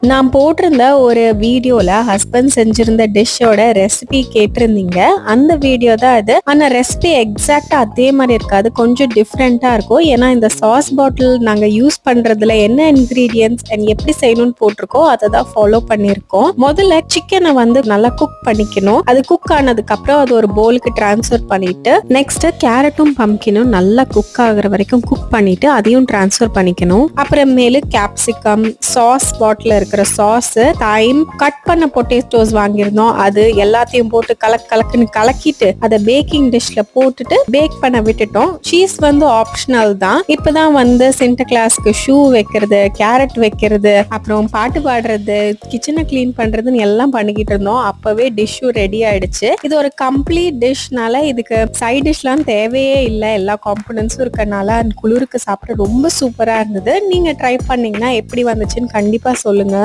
நான் போட்டிருந்த ஒரு வீடியோல ஹஸ்பண்ட் செஞ்சிருந்த டிஷ்ஷோட ரெசிபி கேட்டிருந்தீங்க. அந்த வீடியோ தான் இது. ஆனா ரெசிபி எக்ஸாக்டா அதே மாதிரி இருக்காது, கொஞ்சம் டிஃப்ரெண்டா இருக்கும். ஏன்னா இந்த சாஸ் பாட்டில் நாங்க யூஸ் பண்றதுல என்ன இன்கிரீடியன்ஸ் அண்ட் எப்படி செய்யணும்னு போட்டிருக்கோம், அதை தான் ஃபாலோ பண்ணிருக்கோம். முதல்ல சிக்கனை வந்து நல்லா குக் பண்ணிக்கணும். அது குக் ஆனதுக்கு அப்புறம் அது ஒரு பவுலுக்கு டிரான்ஸ்ஃபர் பண்ணிட்டு, நெக்ஸ்ட் கேரட்டும் பம்கினும் நல்லா குக் ஆகுற வரைக்கும் குக் பண்ணிட்டு அதையும் டிரான்ஸ்ஃபர் பண்ணிக்கணும். அப்புறமேலு கேப்சிகம், சாஸ் பாட்டில் இருக்கிற சாஸ், தைம், கட் பண்ண பொட்டேட்டோஸ் வாங்கியிருந்தோம், அது எல்லாத்தையும் போட்டு கலக்குன்னு கலக்கிட்டு அதை பேக்கிங் டிஷ்ல போட்டுட்டு பேக் பண்ண விட்டுட்டோம். சீஸ் வந்து ஆப்ஷனல் தான். இப்பதான் வந்து சென்டர் கிளாஸ்க்கு ஷூ வைக்கிறது, கேரட் வைக்கிறது, அப்புறம் பாட்டு பாடுறது, கிச்சனை கிளீன் பண்றதுன்னு எல்லாம் பண்ணிக்கிட்டு இருந்தோம். அப்பவே டிஷ்ஷும் ரெடி ஆயிடுச்சு. இது ஒரு கம்ப்ளீட் டிஷ்னால இதுக்கு சைட் டிஷ்லாம் தேவையே இல்லை. எல்லா காம்பனன்ஸும் இருக்கனால குளிருக்கு சாப்பிட ரொம்ப சூப்பரா இருந்தது. நீங்க ட்ரை பண்ணீங்கன்னா எப்படி வந்துச்சுன்னு கண்டிப்பா சொல்லுங்க.